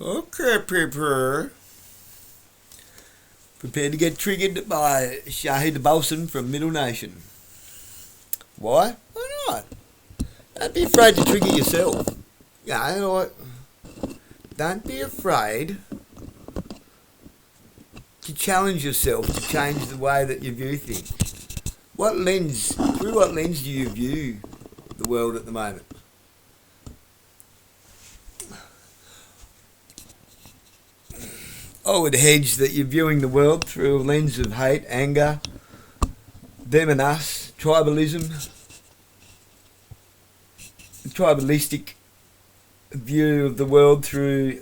Okay, people. Prepare to get triggered by Shahid the Bolsen from Middle Nation. Why? Why not? Don't be afraid to trigger yourself. Yeah, don't be afraid to challenge yourself to change the way that you view things. Through what lens do you view the world at the moment? I would hedge that you're viewing the world through a lens of hate, anger, them and us, tribalism, a tribalistic view of the world through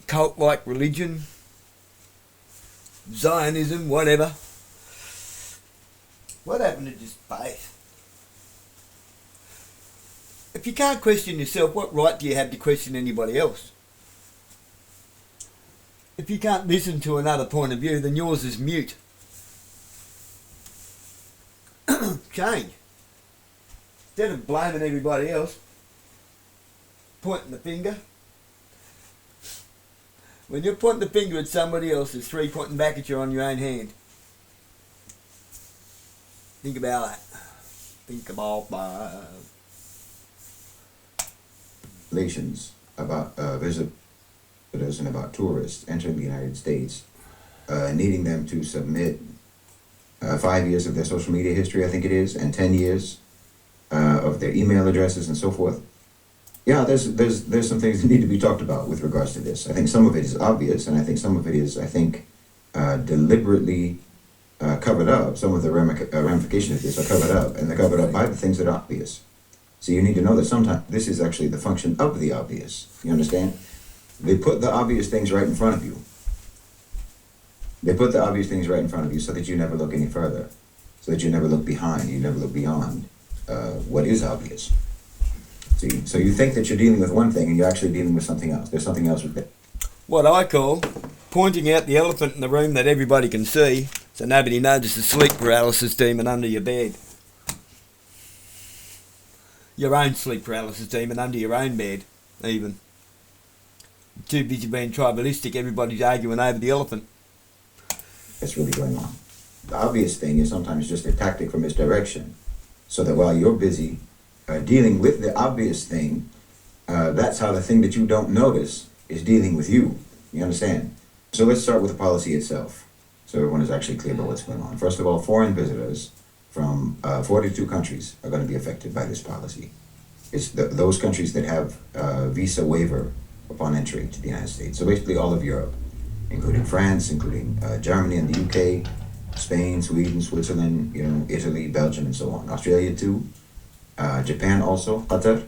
cult-like religion, Zionism, whatever. What happened to just faith? If you can't question yourself, what right do you have to question anybody else? If you can't listen to another point of view, then yours is mute. Change. Instead of blaming everybody else, pointing the finger. When you're pointing the finger at somebody else, there's three pointing back at you on your own hand. Think about that. Think about that. Regulations about visitors and about tourists entering the United States, needing them to submit 5 years of their social media history, I think it is, and 10 years of their email addresses and so forth. Yeah, there's some things that need to be talked about with regards to this. I think some of it is obvious, and I think some of it is, deliberately covered up. Some of the ramifications of this are covered up, and they're covered up by the things that are obvious. So you need to know that sometimes this is actually the function of the obvious. You understand? They put the obvious things right in front of you. They put the obvious things right in front of you so that you never look any further, so that you never look behind, you never look beyond what is obvious. See, so you think that you're dealing with one thing and you're actually dealing with something else. There's something else with it. What I call pointing out the elephant in the room that everybody can see so nobody notices the sleep paralysis demon under your bed. Your own sleep paralysis demon under your own bed, even. Too busy being tribalistic, everybody's arguing over the elephant. That's really going on. The obvious thing is sometimes just a tactic for misdirection, so that while you're busy dealing with the obvious thing, that's how the thing that you don't notice is dealing with you. You understand? So let's start with the policy itself, so everyone is actually clear about what's going on. First of all, foreign visitors from 42 countries are going to be affected by this policy. It's those countries that have visa waiver upon entry to the United States. So basically all of Europe, including France, including Germany and the UK, Spain, Sweden, Switzerland, Italy, Belgium, and so on. Australia too, Japan also, Qatar,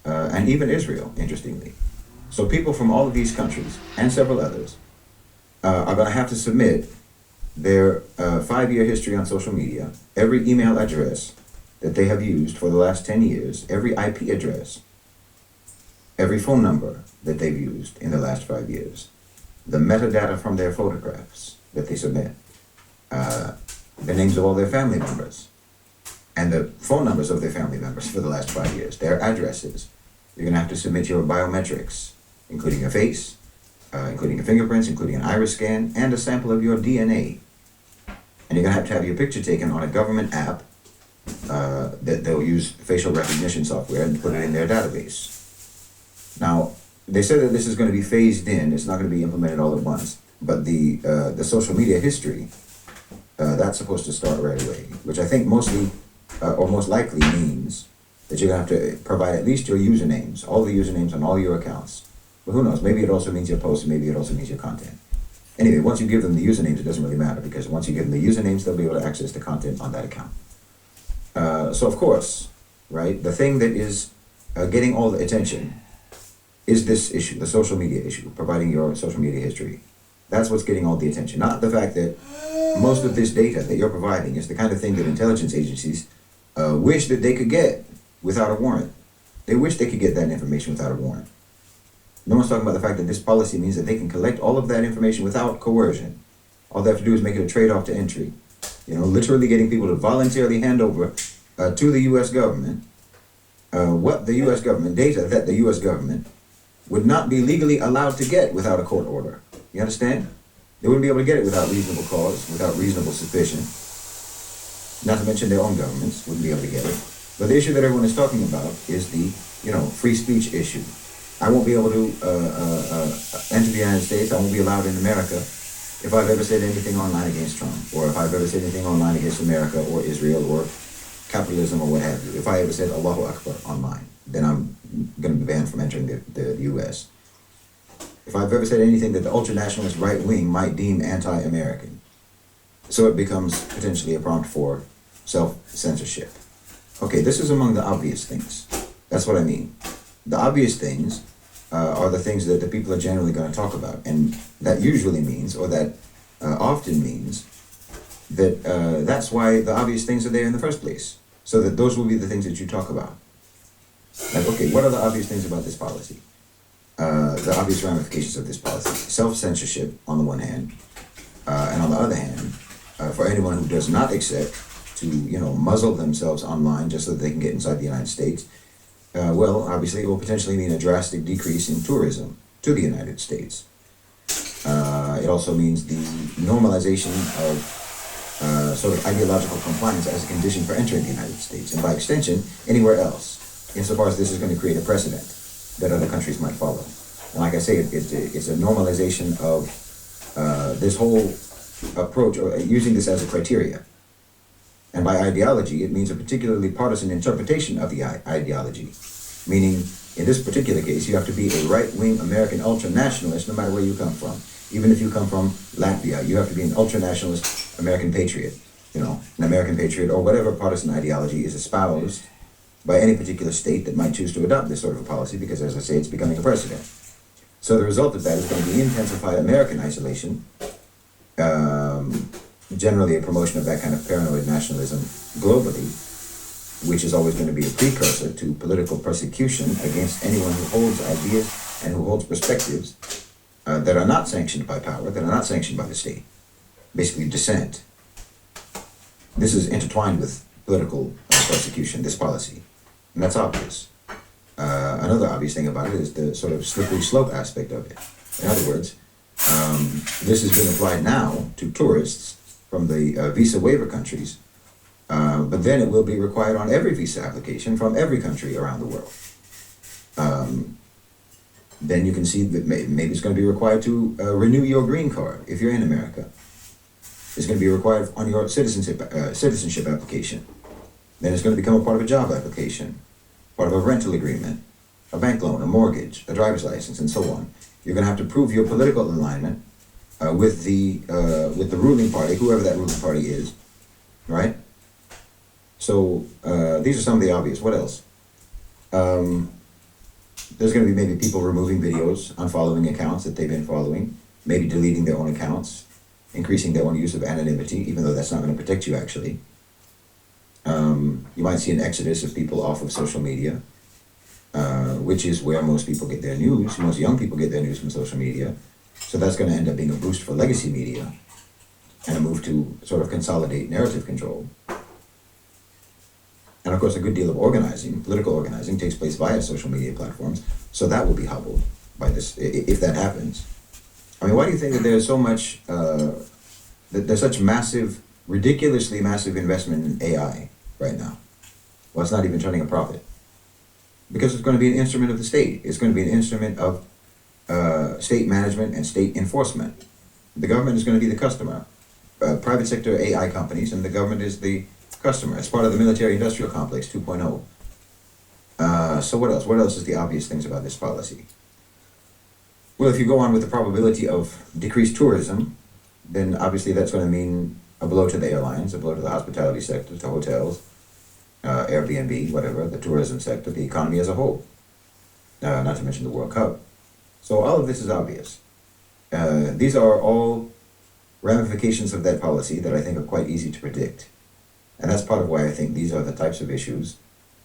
and even Israel, interestingly. So people from all of these countries and several others are going to have to submit their 5-year history on social media, every email address that they have used for the last 10 years, every IP address, every phone number that they've used in the last 5 years, the metadata from their photographs that they submit, the names of all their family members, and the phone numbers of their family members for the last 5 years, their addresses. You're going to have to submit your biometrics, including your face, including your fingerprints, including an iris scan, and a sample of your DNA. And you're going to have your picture taken on a government app that they'll use facial recognition software and put it in their database. Now, they said that this is going to be phased in. It's not going to be implemented all at once. But the social media history, that's supposed to start right away, which I think mostly, or most likely means that you're going to have to provide at least your usernames, all the usernames on all your accounts. But who knows? Maybe it also means your posts, maybe it also means your content. Anyway, once you give them the usernames, it doesn't really matter, because once you give them the usernames, they'll be able to access the content on that account. So of course, right, the thing that is getting all the attention is this issue, the social media issue, providing your social media history. That's what's getting all the attention, not the fact that most of this data that you're providing is the kind of thing that intelligence agencies wish that they could get without a warrant. They wish they could get that information without a warrant. No one's talking about the fact that this policy means that they can collect all of that information without coercion. All they have to do is make it a trade-off to entry. Literally getting people to voluntarily hand over to the U.S. government what the U.S. government, data that the U.S. government would not be legally allowed to get without a court order. You understand? They wouldn't be able to get it without reasonable cause, without reasonable suspicion. Not to mention their own governments wouldn't be able to get it. But the issue that everyone is talking about is the, free speech issue. I won't be able to enter the United States. I won't be allowed in America if I've ever said anything online against Trump, or if I've ever said anything online against America or Israel or capitalism or what have you. If I ever said Allahu Akbar online, then I'm going to be banned from entering the U.S. If I've ever said anything that the ultra-nationalist right wing might deem anti-American. So it becomes potentially a prompt for self-censorship. Okay, this is among the obvious things. That's what I mean. The obvious things are the things that the people are generally going to talk about. And that usually means, or that often means, that that's why the obvious things are there in the first place. So that those will be the things that you talk about. Like, okay, what are the obvious things about this policy? The obvious ramifications of this policy. Self-censorship, on the one hand, and on the other hand, for anyone who does not accept to, muzzle themselves online just so that they can get inside the United States, well, obviously it will potentially mean a drastic decrease in tourism to the United States. It also means the normalization of sort of ideological compliance as a condition for entering the United States, and by extension, anywhere else, insofar as this is going to create a precedent that other countries might follow. And like I say, it's a normalization of this whole approach, or using this as a criteria. And by ideology, it means a particularly partisan interpretation of the ideology. Meaning, in this particular case, you have to be a right-wing American ultra-nationalist no matter where you come from. Even if you come from Latvia, you have to be an ultra-nationalist American patriot. An American patriot, or whatever partisan ideology is espoused by any particular state that might choose to adopt this sort of a policy, because, as I say, it's becoming a precedent. So the result of that is going to be intensified American isolation, generally a promotion of that kind of paranoid nationalism globally, which is always going to be a precursor to political persecution against anyone who holds ideas and who holds perspectives that are not sanctioned by power, that are not sanctioned by the state. Basically dissent. This is intertwined with political persecution, this policy. And that's obvious. Another obvious thing about it is the sort of slippery slope aspect of it. In other words, this has been applied now to tourists from the visa waiver countries, but then it will be required on every visa application from every country around the world. Then you can see that maybe it's going to be required to renew your green card if you're in America. It's going to be required on your citizenship application. Then it's going to become a part of a job application, part of a rental agreement, a bank loan, a mortgage, a driver's license, and so on. You're going to have to prove your political alignment with the ruling party, whoever that ruling party is, right? So these are some of the obvious. What else? There's going to be maybe people removing videos, unfollowing accounts that they've been following, maybe deleting their own accounts, increasing their own use of anonymity, even though that's not going to protect you actually. You might see an exodus of people off of social media, which is where most people get their news. Most young people get their news from social media. So that's going to end up being a boost for legacy media and a move to sort of consolidate narrative control. And of course, a good deal of organizing, political organizing, takes place via social media platforms. So that will be hobbled by this, if that happens. I mean, why do you think that there's so much, that there's such massive, ridiculously massive investment in AI right now? Well, it's not even turning a profit. Because it's going to be an instrument of the state. It's going to be an instrument of state management and state enforcement. The government is going to be the customer. Private sector AI companies, and the government is the customer. It's part of the military-industrial complex 2.0. So what else? What else is the obvious things about this policy? Well, if you go on with the probability of decreased tourism, then obviously that's going to mean a blow to the airlines, a blow to the hospitality sector, to hotels, Airbnb, whatever, the tourism sector, the economy as a whole, not to mention the World Cup. So all of this is obvious. These are all ramifications of that policy that I think are quite easy to predict. And that's part of why I think these are the types of issues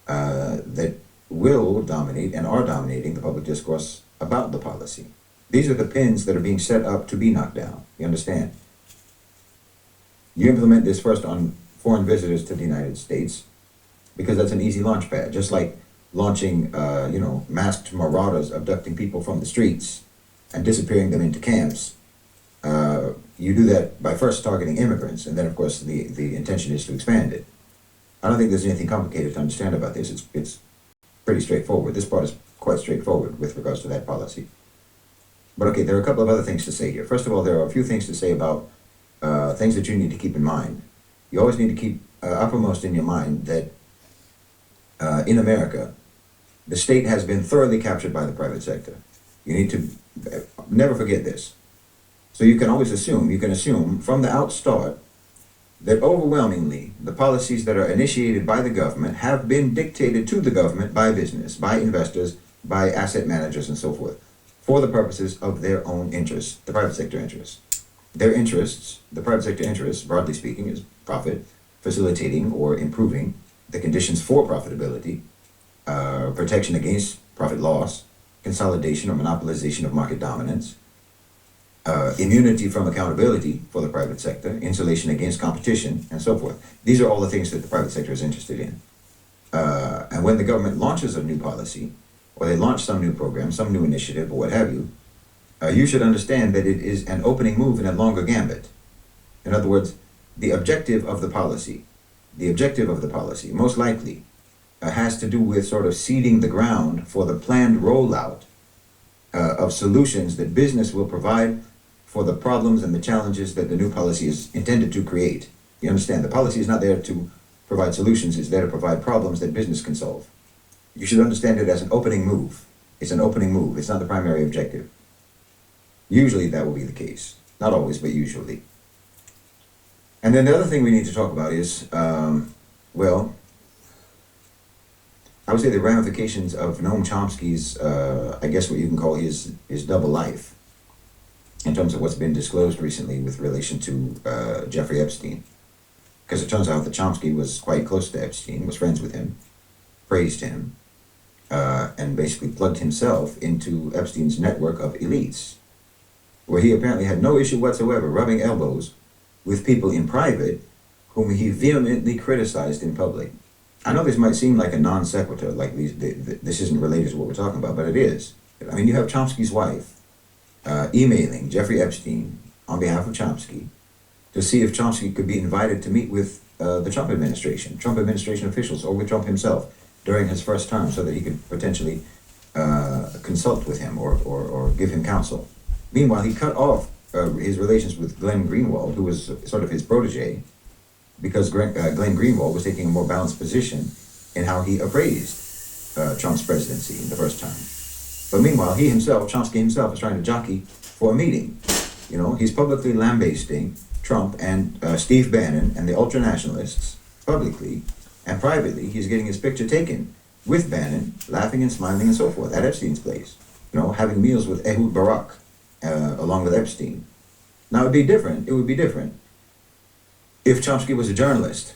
that will dominate and are dominating the public discourse about the policy. These are the pins that are being set up to be knocked down. You understand? You implement this first on foreign visitors to the United States because that's an easy launch pad. Just like launching, masked marauders abducting people from the streets and disappearing them into camps. You do that by first targeting immigrants, and then, of course, the intention is to expand it. I don't think there's anything complicated to understand about this. It's pretty straightforward. This part is quite straightforward with regards to that policy. But okay, there are a couple of other things to say here. First of all, there are a few things to say about things that you need to keep in mind. You always need to keep uppermost in your mind that in America, the state has been thoroughly captured by the private sector. You need to never forget this. So you can always assume from the outstart that overwhelmingly the policies that are initiated by the government have been dictated to the government by business, by investors, by asset managers and so forth, for the purposes of their own interests, the private sector interests. Their interests, the private sector interests, broadly speaking, is profit, facilitating or improving the conditions for profitability, protection against profit loss, consolidation or monopolization of market dominance, immunity from accountability for the private sector, insulation against competition, and so forth. These are all the things that the private sector is interested in. And when the government launches a new policy, or they launch some new program, some new initiative, or what have you, you should understand that it is an opening move in a longer gambit. In other words, the objective of the policy, most likely, has to do with sort of seeding the ground for the planned rollout of solutions that business will provide for the problems and the challenges that the new policy is intended to create. You understand, the policy is not there to provide solutions, it's there to provide problems that business can solve. You should understand it as an opening move. It's an opening move, it's not the primary objective. Usually that will be the case. Not always, but usually. And then the other thing we need to talk about is, I would say the ramifications of Noam Chomsky's, I guess what you can call his double life, in terms of what's been disclosed recently with relation to Jeffrey Epstein. Because it turns out that Chomsky was quite close to Epstein, was friends with him, praised him, and basically plugged himself into Epstein's network of elites, where he apparently had no issue whatsoever rubbing elbows with people in private whom he vehemently criticized in public. I know this might seem like a non sequitur, like this isn't related to what we're talking about, but it is. I mean, you have Chomsky's wife emailing Jeffrey Epstein on behalf of Chomsky to see if Chomsky could be invited to meet with the Trump administration officials, or with Trump himself during his first term, so that he could potentially consult with him or give him counsel. Meanwhile, he cut off his relations with Glenn Greenwald, who was sort of his protege, because Glenn Greenwald was taking a more balanced position in how he appraised Trump's presidency in the first term. But meanwhile, Chomsky himself, is trying to jockey for a meeting. You know, he's publicly lambasting Trump and Steve Bannon and the ultranationalists publicly, and privately he's getting his picture taken with Bannon, laughing and smiling and so forth at Epstein's place. You know, having meals with Ehud Barak along with Epstein. Now it would be different if Chomsky was a journalist,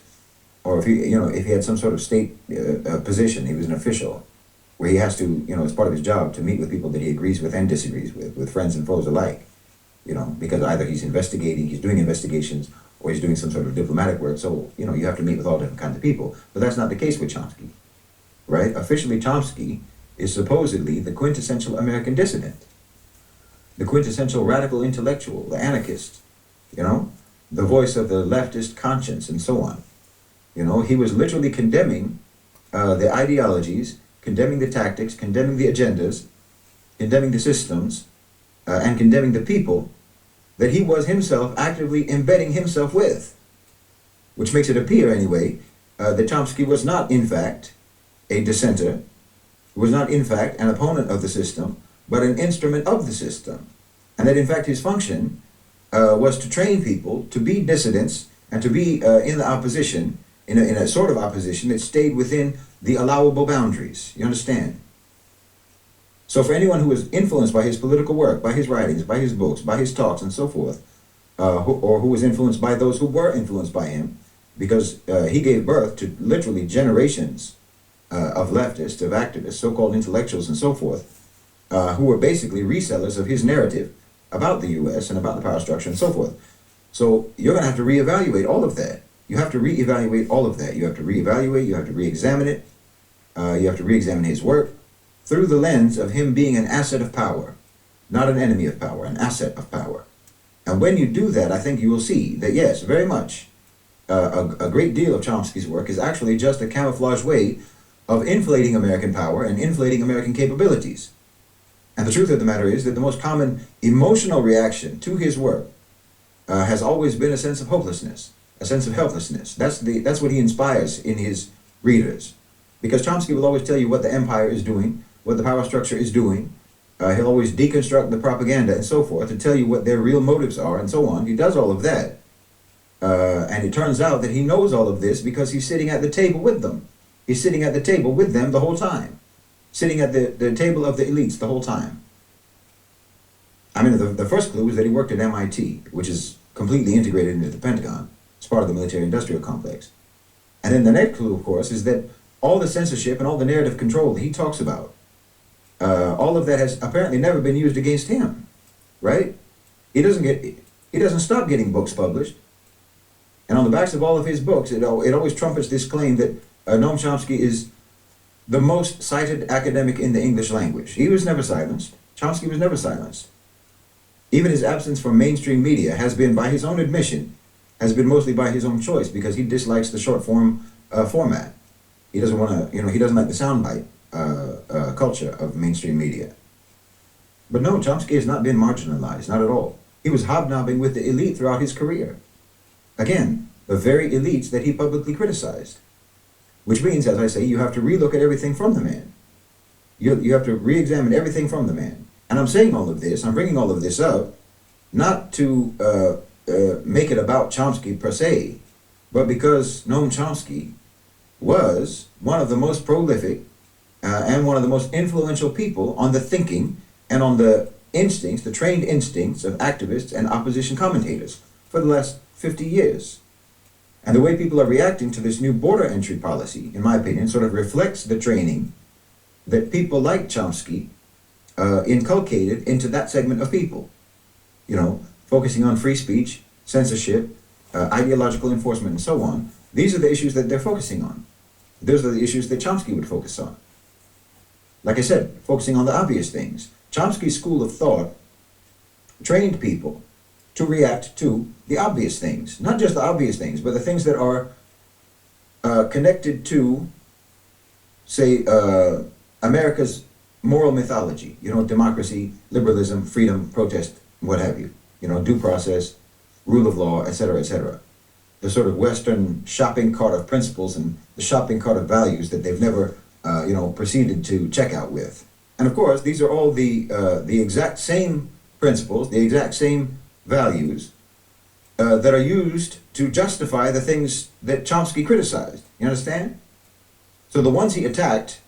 or if he had some sort of state position, he was an official, where he has to, as part of his job, to meet with people that he agrees with and disagrees with friends and foes alike, because either he's doing investigations, or he's doing some sort of diplomatic work, so, you have to meet with all different kinds of people. But that's not the case with Chomsky, right? Officially, Chomsky is supposedly the quintessential American dissident, the quintessential radical intellectual, the anarchist, the voice of the leftist conscience, and so on. He was literally condemning the ideologies, condemning the tactics, condemning the agendas, condemning the systems, and condemning the people that he was himself actively embedding himself with. Which makes it appear, anyway, that Chomsky was not, in fact, a dissenter, was not, in fact, an opponent of the system, but an instrument of the system. And that, in fact, his function was to train people to be dissidents and to be in the opposition, in a sort of opposition that stayed within the allowable boundaries. You understand? So for anyone who was influenced by his political work, by his writings, by his books, by his talks, and so forth, or who was influenced by those who were influenced by him, because he gave birth to literally generations of leftists, of activists, so-called intellectuals, and so forth, who were basically resellers of his narrative about the U.S. and about the power structure and so forth. So you're going to have to reevaluate all of that. You have to reevaluate all of that. You have to reevaluate, you have to re-examine it, You have to re-examine his work through the lens of him being an asset of power, not an enemy of power, an asset of power. And when you do that, I think you will see that, yes, very much, a great deal of Chomsky's work is actually just a camouflage way of inflating American power and inflating American capabilities. And the truth of the matter is that the most common emotional reaction to his work has always been a sense of hopelessness, a sense of helplessness. That's what he inspires in his readers. Because Chomsky will always tell you what the empire is doing, what the power structure is doing. He'll always deconstruct the propaganda and so forth to tell you what their real motives are and so on. He does all of that. And it turns out that he knows all of this because he's sitting at the table with them. He's sitting at the table with them the whole time. Sitting at the table of the elites the whole time. I mean, the first clue is that he worked at MIT, which is completely integrated into the Pentagon. It's part of the military-industrial complex. And then the next clue, of course, is that all the censorship and all the narrative control that he talks about, all of that has apparently never been used against him, right? He doesn't stop getting books published. And on the backs of all of his books, it always trumpets this claim that Noam Chomsky is the most cited academic in the English language. He was never silenced. Chomsky was never silenced. Even his absence from mainstream media has been, by his own admission, has been mostly by his own choice because he dislikes the short form format. He doesn't want to, he doesn't like the soundbite culture of mainstream media. But no, Chomsky has not been marginalized, not at all. He was hobnobbing with the elite throughout his career. Again, the very elites that he publicly criticized. Which means, as I say, you have to relook at everything from the man. You have to re-examine everything from the man. And I'm saying all of this, I'm bringing all of this up, not to make it about Chomsky per se, but because Noam Chomsky was one of the most prolific and one of the most influential people on the thinking and on the instincts, the trained instincts of activists and opposition commentators for the last 50 years. And the way people are reacting to this new border entry policy, in my opinion, sort of reflects the training that people like Chomsky inculcated into that segment of people. Focusing on free speech, censorship, ideological enforcement, and so on. These are the issues that they're focusing on. Those are the issues that Chomsky would focus on. Like I said, focusing on the obvious things. Chomsky's school of thought trained people to react to the obvious things. Not just the obvious things, but the things that are connected to, say, America's moral mythology. Democracy, liberalism, freedom, protest, what have you. Due process, rule of law, etc., etc. The sort of Western shopping cart of principles and the shopping cart of values that they've never, proceeded to check out with. And of course, these are all the exact same principles, the exact same values that are used to justify the things that Chomsky criticized. You understand? So the ones he attacked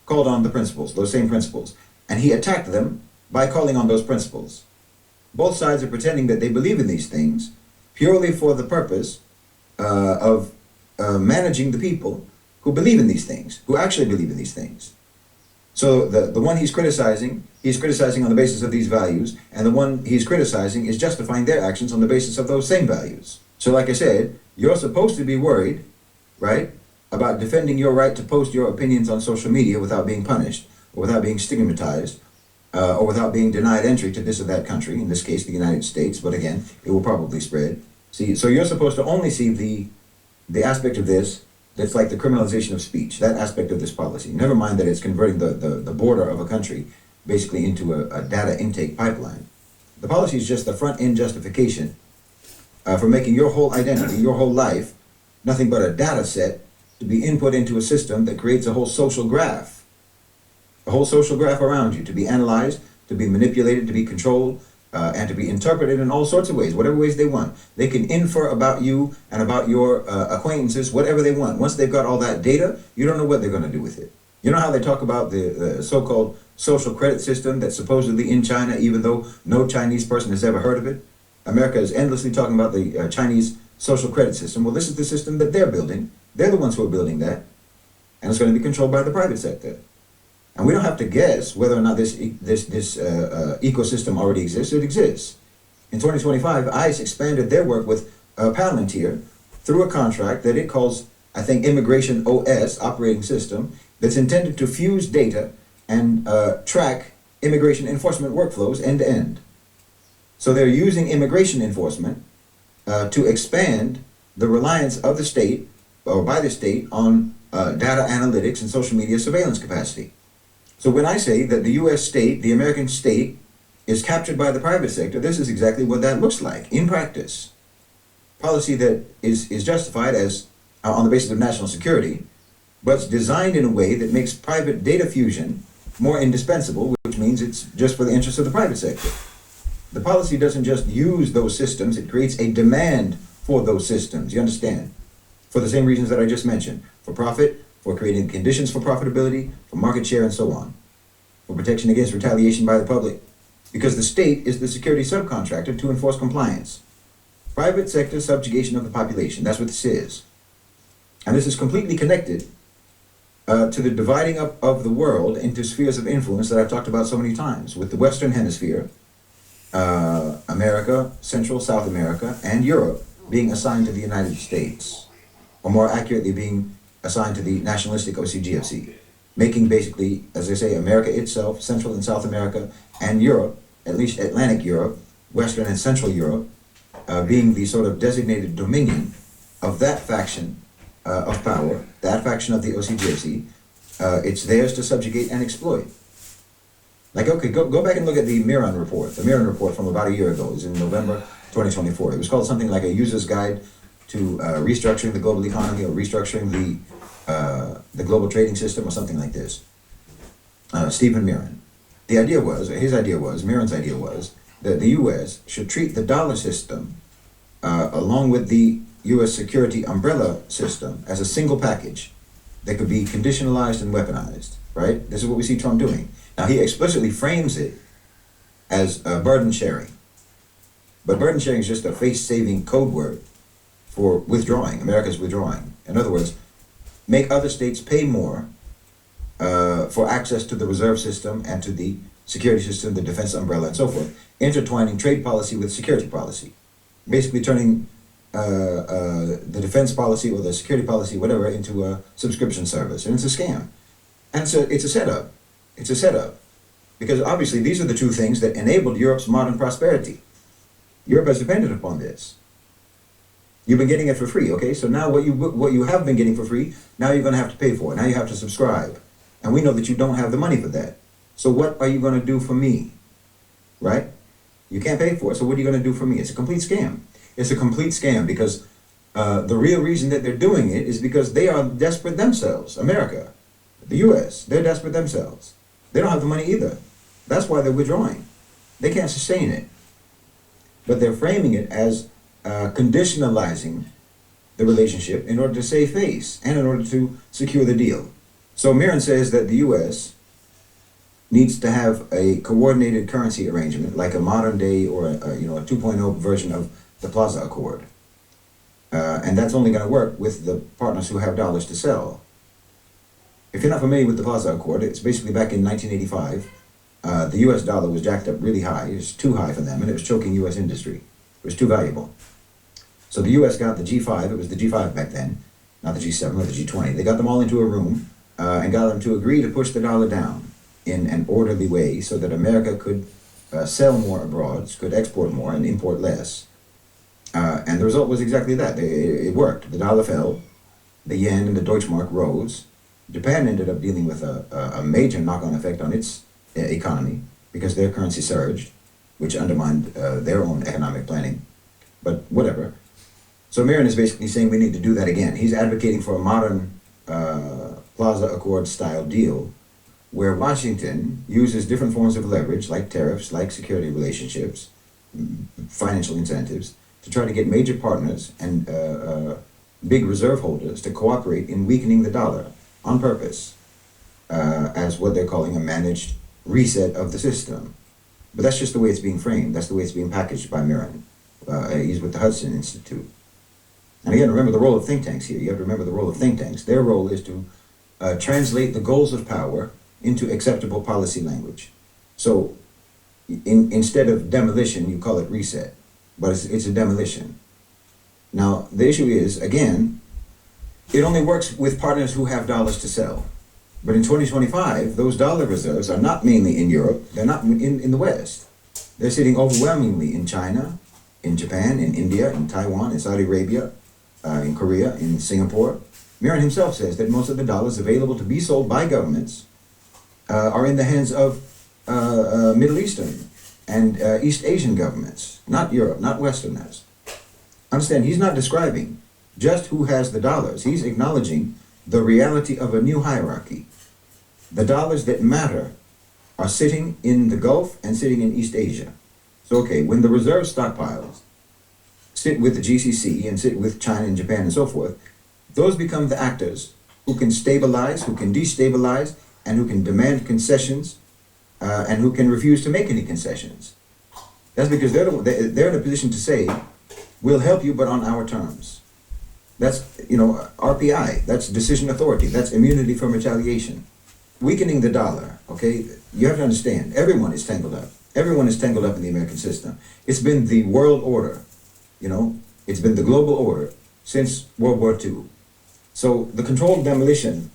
called on the principles, those same principles, and he attacked them by calling on those principles. Both sides are pretending that they believe in these things purely for the purpose of managing the people who believe in these things, who actually believe in these things. So the one he's criticizing on the basis of these values, and the one he's criticizing is justifying their actions on the basis of those same values. So like I said, you're supposed to be worried, right, about defending your right to post your opinions on social media without being punished, or without being stigmatized, or without being denied entry to this or that country, in this case the United States, but again, it will probably spread. See, so you're supposed to only see the aspect of this that's like the criminalization of speech, that aspect of this policy. Never mind that it's converting the border of a country basically into a data intake pipeline. The policy is just the front-end justification for making your whole identity, your whole life, nothing but a data set to be input into a system that creates a whole social graph. A whole social graph around you to be analyzed, to be manipulated, to be controlled, and to be interpreted in all sorts of ways, whatever ways they want. They can infer about you and about your acquaintances, whatever they want. Once they've got all that data, you don't know what they're going to do with it. You know how they talk about the so-called social credit system that's supposedly in China, even though no Chinese person has ever heard of it? America is endlessly talking about the Chinese social credit system. Well, this is the system that they're building. They're the ones who are building that. And it's going to be controlled by the private sector. And we don't have to guess whether or not this ecosystem already exists. It exists. In 2025, ICE expanded their work with Palantir through a contract that it calls, I think, Immigration OS, operating system, that's intended to fuse data and track immigration enforcement workflows end to end. So they're using immigration enforcement to expand the reliance of the state or by the state on data analytics and social media surveillance capacity. So when I say that the US state, the American state, is captured by the private sector, this is exactly what that looks like in practice. Policy that is justified as on the basis of national security, but it's designed in a way that makes private data fusion more indispensable, which means it's just for the interests of the private sector. The policy doesn't just use those systems, it creates a demand for those systems, you understand? For the same reasons that I just mentioned. For profit, for creating conditions for profitability, for market share, and so on. For protection against retaliation by the public. Because the state is the security subcontractor to enforce compliance. Private sector subjugation of the population, that's what this is. And this is completely connected to the dividing up of the world into spheres of influence that I've talked about so many times, with the Western Hemisphere, America, Central, South America, and Europe being assigned to the United States, or more accurately being assigned to the nationalistic OCGFC, making basically, as I say, America itself, Central and South America, and Europe, at least Atlantic Europe, Western and Central Europe, being the sort of designated dominion of that faction of power, that faction of the OCGFC. It's theirs to subjugate and exploit. Like, okay, go back and look at the Miron report. The Miron report from about a year ago. It was in November 2024. It was called something like a user's guide to restructuring the global economy, or restructuring the global trading system, or something like this. Stephen Miron. The idea was, Miron's idea was, that the U.S. should treat the dollar system along with the U.S. security umbrella system as a single package that could be conditionalized and weaponized, right? This is what we see Trump doing. Now, he explicitly frames it as burden sharing. But burden sharing is just a face-saving code word for withdrawing. America's withdrawing. In other words, make other states pay more for access to the reserve system and to the security system, the defense umbrella, and so forth, intertwining trade policy with security policy. Basically turning the defense policy or the security policy, whatever, into a subscription service. And it's a scam. And so it's a setup. It's a setup. Because obviously these are the two things that enabled Europe's modern prosperity. Europe has depended upon this. You've been getting it for free, okay? So now what you have been getting for free, now you're going to have to pay for it. Now you have to subscribe. And we know that you don't have the money for that. So what are you going to do for me? Right? You can't pay for it. So what are you going to do for me? It's a complete scam. It's a complete scam because the real reason that they're doing it is because they are desperate themselves. America, the U.S., they're desperate themselves. They don't have the money either. That's why they're withdrawing. They can't sustain it. But they're framing it as conditionalizing the relationship in order to save face and in order to secure the deal. So Miron says that the U.S. needs to have a coordinated currency arrangement, like a modern day or a 2.0 version of the Plaza Accord. And that's only going to work with the partners who have dollars to sell. If you're not familiar with the Plaza Accord, it's basically back in 1985. The U.S. dollar was jacked up really high. It was too high for them, and it was choking U.S. industry. It was too valuable. So the U.S. got the G5. It was the G5 back then, not the G7 or the G20. They got them all into a room and got them to agree to push the dollar down in an orderly way so that America could sell more abroad, could export more and import less. And the result was exactly that. It worked. The dollar fell, the yen and the Deutschmark rose. Japan ended up dealing with a major knock-on effect on its economy because their currency surged, which undermined their own economic planning. But whatever. So Miron is basically saying we need to do that again. He's advocating for a modern Plaza Accord style deal where Washington uses different forms of leverage like tariffs, like security relationships, financial incentives, to try to get major partners and big reserve holders to cooperate in weakening the dollar on purpose as what they're calling a managed reset of the system. But that's just the way it's being framed. That's the way it's being packaged by Miron. He's with the Hudson Institute. And again, remember the role of think tanks here. You have to remember the role of think tanks. Their role is to translate the goals of power into acceptable policy language. So instead of demolition, you call it reset. But it's a demolition. Now, the issue is, again, it only works with partners who have dollars to sell. But in 2025, those dollar reserves are not mainly in Europe, they're not in the West. They're sitting overwhelmingly in China, in Japan, in India, in Taiwan, in Saudi Arabia, in Korea, in Singapore. Miran himself says that most of the dollars available to be sold by governments are in the hands of Middle Eastern and East Asian governments, not Europe, not Westerners. Understand, he's not describing just who has the dollars. He's acknowledging the reality of a new hierarchy. The dollars that matter are sitting in the Gulf and sitting in East Asia. So, okay, when the reserve stockpiles sit with the GCC and sit with China and Japan and so forth, those become the actors who can stabilize, who can destabilize, and who can demand concessions, and who can refuse to make any concessions. That's because they're in a position to say, we'll help you, but on our terms. That's, RPI, that's decision authority, that's immunity from retaliation. Weakening the dollar, okay, you have to understand, everyone is tangled up. Everyone is tangled up in the American system. It's been the world order, it's been the global order since World War II. So the controlled demolition,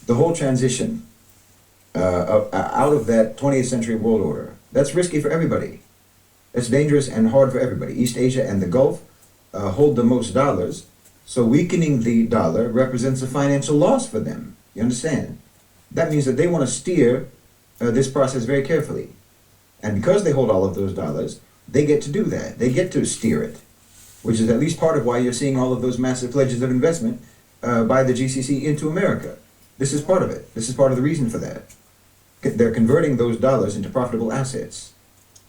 the whole transition out of that 20th century world order, that's risky for everybody. That's dangerous and hard for everybody. East Asia and the Gulf hold the most dollars, so weakening the dollar represents a financial loss for them. You understand? That means that they want to steer this process very carefully. And because they hold all of those dollars, they get to do that. They get to steer it, which is at least part of why you're seeing all of those massive pledges of investment by the GCC into America. This is part of it. This is part of the reason for that. They're converting those dollars into profitable assets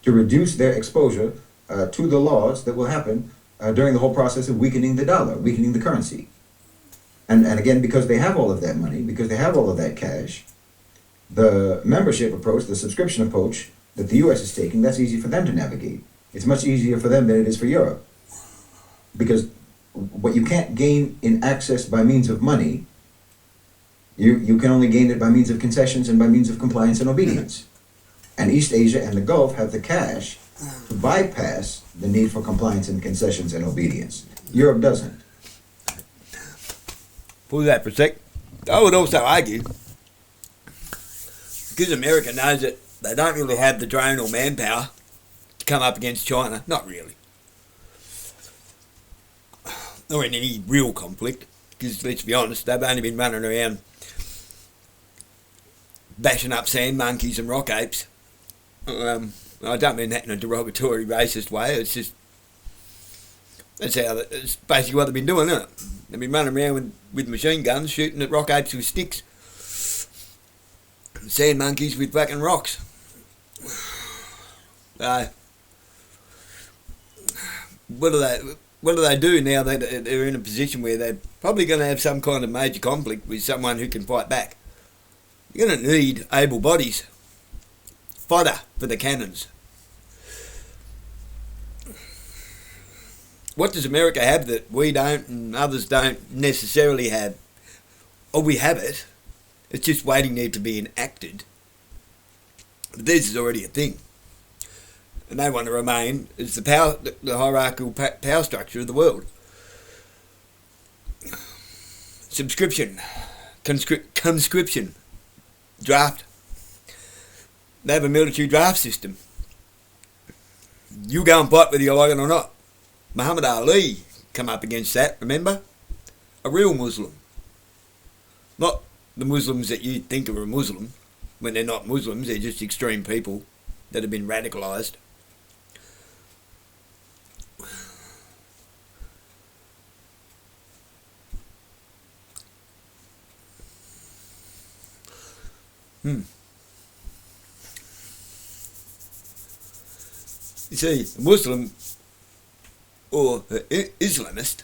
to reduce their exposure to the laws that will happen during the whole process of weakening the dollar, weakening the currency. And again, because they have all of that money, because they have all of that cash, the membership approach, the subscription approach that the US is taking, that's easy for them to navigate. It's much easier for them than it is for Europe. Because what you can't gain in access by means of money, you can only gain it by means of concessions and by means of compliance and obedience. And East Asia and the Gulf have the cash to bypass the need for compliance and concessions and obedience. Europe doesn't. Pause that for a sec. I would also argue, because America knows that they don't really have the drone or manpower to come up against China, not really, or in any real conflict, because let's be honest, they've only been running around bashing up sand monkeys and rock apes. I don't mean that in a derogatory, racist way. It's just it's basically what they've been doing, isn't it? They've been running around with machine guns, shooting at rock apes with sticks, sand monkeys with fucking rocks. What do they do now that they're in a position where they're probably going to have some kind of major conflict with someone who can fight back? You're going to need able bodies, fodder for the cannons. What does America have that we don't and others don't necessarily have? Or we have it, it's just waiting there to be enacted. But this is already a thing. And they want to remain as the hierarchical power structure of the world. Subscription, conscription, draft. They have a military draft system. You go and fight whether you like it or not. Muhammad Ali come up against that, remember? A real Muslim. Not the Muslims that you think are a Muslim. When they're not Muslims, they're just extreme people that have been radicalised. You see, a Muslim or Islamist,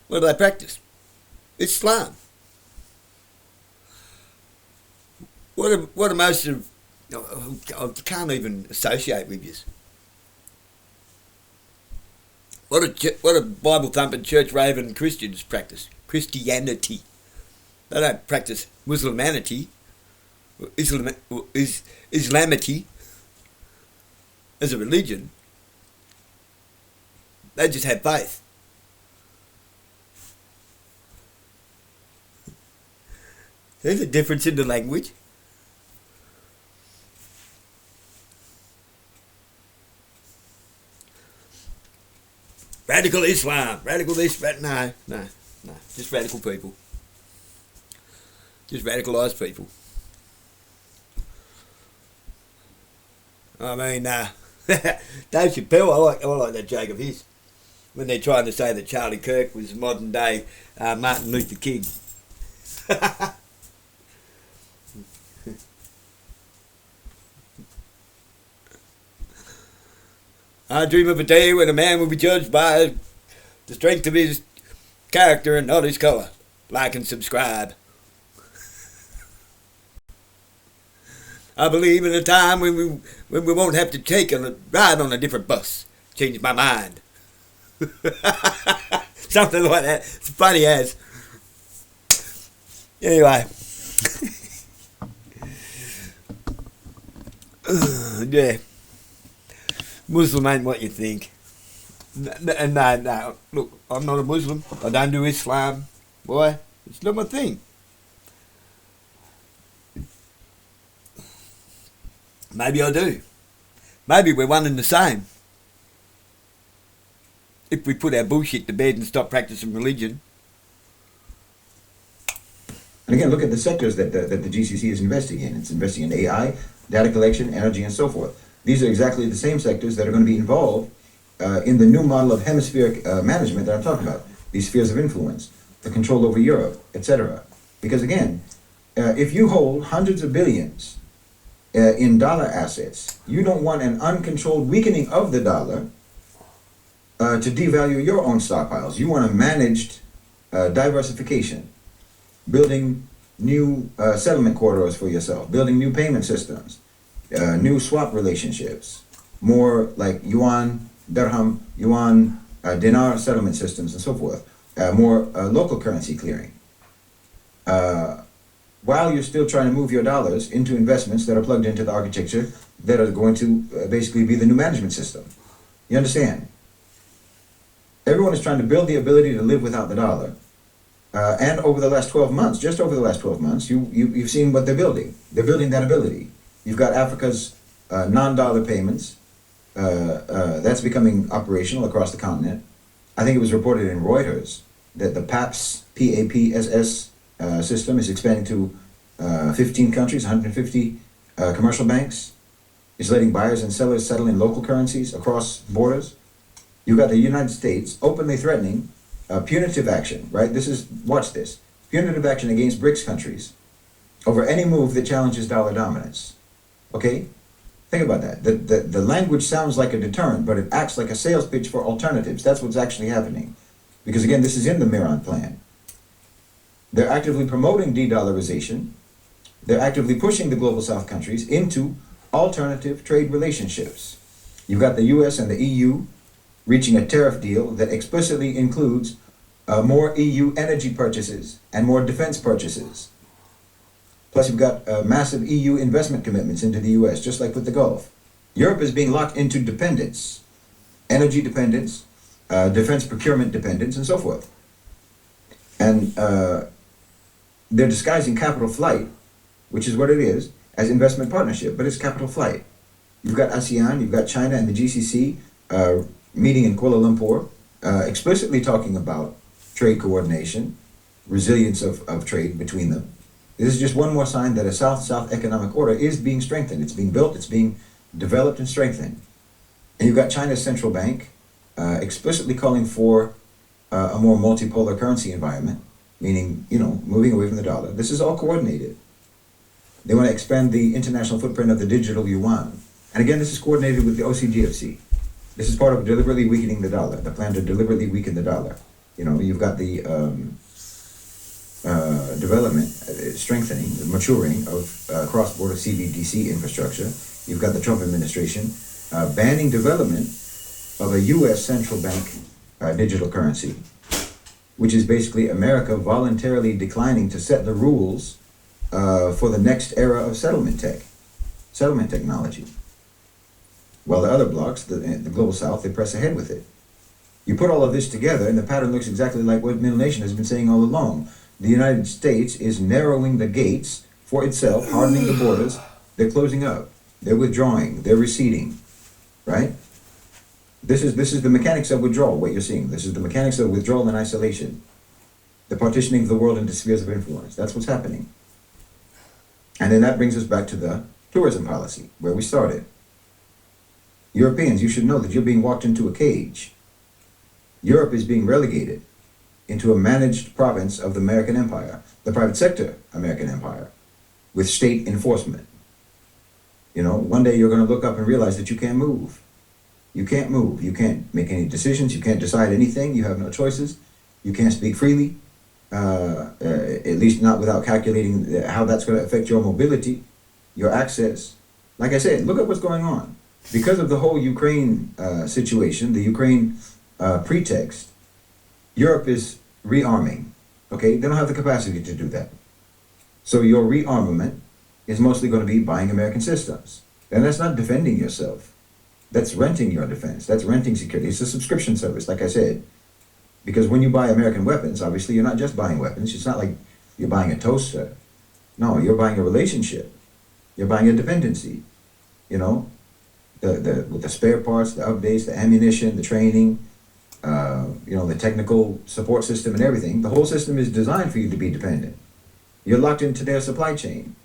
what do they practice? Islam. What are most of... I can't even associate with you. What do Bible-thumping, church-raving Christians practice? Christianity. They don't practice Muslimanity, Islamity as a religion. They just have faith. There's a difference in the language. Radical Islam, radical this, no, just radical people. Just radicalised people. I mean, Dave Chappelle, I like that joke of his. When they're trying to say that Charlie Kirk was modern day Martin Luther King. I dream of a day when a man will be judged by the strength of his character and not his colour. Like and subscribe. I believe in a time when we won't have to take a ride on a different bus. Change my mind. Something like that. It's funny as. Anyway. Yeah. Muslim ain't what you think. No. Look, I'm not a Muslim. I don't do Islam. Boy, it's not my thing. Maybe I do. Maybe we're one and the same. If we put our bullshit to bed and stop practicing religion. And again, look at the sectors that the GCC is investing in. It's investing in AI, data collection, energy, and so forth. These are exactly the same sectors that are going to be involved in the new model of hemispheric management that I'm talking about. These spheres of influence, the control over Europe, etc. Because again, if you hold hundreds of billions in dollar assets, you don't want an uncontrolled weakening of the dollar to devalue your own stockpiles. You want a managed diversification, building new settlement corridors for yourself, building new payment systems, new swap relationships, more like yuan, dirham, yuan, dinar settlement systems and so forth, more local currency clearing. While you're still trying to move your dollars into investments that are plugged into the architecture that are going to basically be the new management system. You understand? Everyone is trying to build the ability to live without the dollar. And over the last 12 months, just over the last 12 months, you've seen what they're building. They're building that ability. You've got Africa's non-dollar payments. That's becoming operational across the continent. I think it was reported in Reuters that the PAPS, P-A-P-S-S system is expanding to 15 countries, 150 commercial banks. It's letting buyers and sellers settle in local currencies across borders. You've got the United States openly threatening punitive action, right? Watch this. Punitive action against BRICS countries over any move that challenges dollar dominance. Okay? Think about that. The language sounds like a deterrent, but it acts like a sales pitch for alternatives. That's what's actually happening. Because again, this is in the Miran plan. They're actively promoting de-dollarization. They're actively pushing the global South countries into alternative trade relationships. You've got the US and the EU reaching a tariff deal that explicitly includes more EU energy purchases and more defense purchases. Plus you've got massive EU investment commitments into the US, just like with the Gulf. Europe is being locked into dependence, energy dependence, defense procurement dependence, and so forth. And they're disguising capital flight, which is what it is, as investment partnership, but it's capital flight. You've got ASEAN, you've got China and the GCC meeting in Kuala Lumpur, explicitly talking about trade coordination, resilience of trade between them. This is just one more sign that a South-South economic order is being strengthened. It's being built, it's being developed and strengthened. And you've got China's central bank explicitly calling for a more multipolar currency environment, meaning, moving away from the dollar. This is all coordinated. They want to expand the international footprint of the digital yuan. And again, this is coordinated with the OCGFC. This is part of deliberately weakening the dollar, the plan to deliberately weaken the dollar. You've got the development, strengthening, the maturing of cross-border CBDC infrastructure. You've got the Trump administration banning development of a U.S. central bank digital currency, which is basically America voluntarily declining to set the rules for the next era of settlement technology. While the other blocs, the Global South, they press ahead with it. You put all of this together, and the pattern looks exactly like what Middle Nation has been saying all along. The United States is narrowing the gates for itself, hardening the borders. They're closing up. They're withdrawing. They're receding. Right? This is the mechanics of withdrawal, what you're seeing. This is the mechanics of withdrawal and isolation. The partitioning of the world into spheres of influence. That's what's happening. And then that brings us back to the tourism policy, where we started. Europeans, you should know that you're being walked into a cage. Europe is being relegated into a managed province of the American Empire, the private sector American Empire, with state enforcement. You know, one day you're going to look up and realize that you can't move. You can't move. You can't make any decisions. You can't decide anything. You have no choices. You can't speak freely, at least not without calculating how that's going to affect your mobility, your access. Like I said, look at what's going on. Because of the whole Ukraine situation, the Ukraine pretext, Europe is rearming. Okay, they don't have the capacity to do that. So your rearmament is mostly going to be buying American systems. And that's not defending yourself. That's renting your defense. That's renting security. It's a subscription service, like I said. Because when you buy American weapons, obviously you're not just buying weapons. It's not like you're buying a toaster. No, you're buying a relationship. You're buying a dependency. You know, with the spare parts, the updates, the ammunition, the training, you know, the technical support system and everything. The whole system is designed for you to be dependent. You're locked into their supply chain.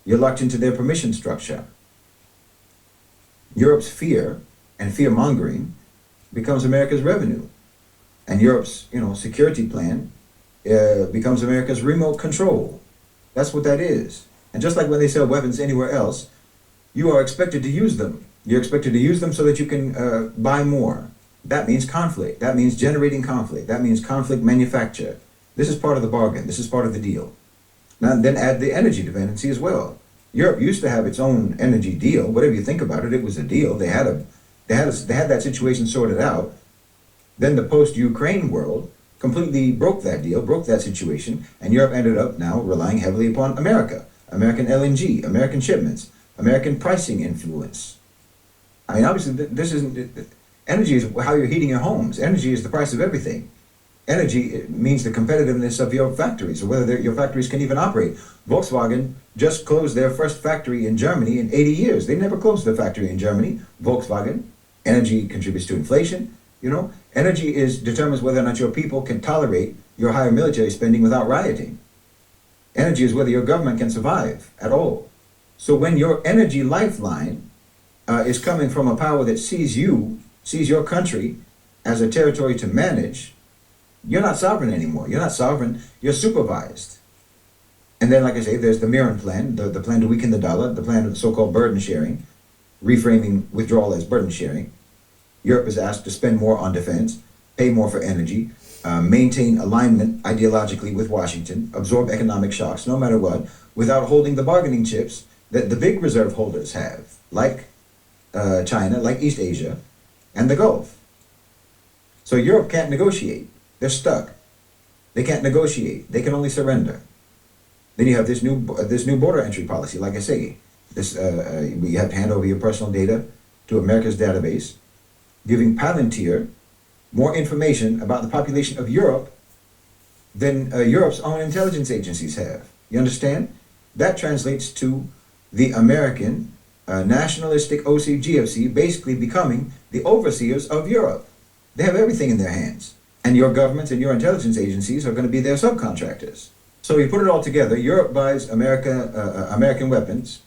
You're locked into their permission structure. Europe's fear and fear-mongering becomes America's revenue. And Europe's, you know, security plan becomes America's remote control. That's what that is. And just like when they sell weapons anywhere else, you are expected to use them. You're expected to use them so that you can buy more. That means conflict. That means generating conflict. That means conflict manufacture. This is part of the bargain. This is part of the deal. Now, then add the energy dependency as well. Europe used to have its own energy deal. Whatever you think about it, it was a deal. They had that situation sorted out. Then the post-Ukraine world completely broke that deal, broke that situation, and Europe ended up now relying heavily upon America, American LNG, American shipments, American pricing influence. I mean, obviously, this isn't. Energy is how you're heating your homes. Energy is the price of everything. Energy means the competitiveness of your factories, or whether your factories can even operate. Volkswagen just closed their first factory in Germany in 80 years. They never closed their factory in Germany. Volkswagen. Energy contributes to inflation. You know, energy determines whether or not your people can tolerate your higher military spending without rioting. Energy is whether your government can survive at all. So when your energy lifeline is coming from a power that sees your country as a territory to manage, you're not sovereign anymore. You're not sovereign. You're supervised. And then, like I say, there's the Mirren plan, the plan to weaken the dollar, the plan of so-called burden sharing, reframing withdrawal as burden sharing. Europe is asked to spend more on defense, pay more for energy, maintain alignment ideologically with Washington, absorb economic shocks, no matter what, without holding the bargaining chips that the big reserve holders have, like China, like East Asia, and the Gulf. So Europe can't negotiate. They're stuck. They can't negotiate. They can only surrender. Then you have this new border entry policy. Like I say, you have to hand over your personal data to America's database, giving Palantir more information about the population of Europe than Europe's own intelligence agencies have. You understand? That translates to the American nationalistic OCGFC basically becoming the overseers of Europe. They have everything in their hands. And your governments and your intelligence agencies are going to be their subcontractors. So you put it all together, Europe buys American weapons,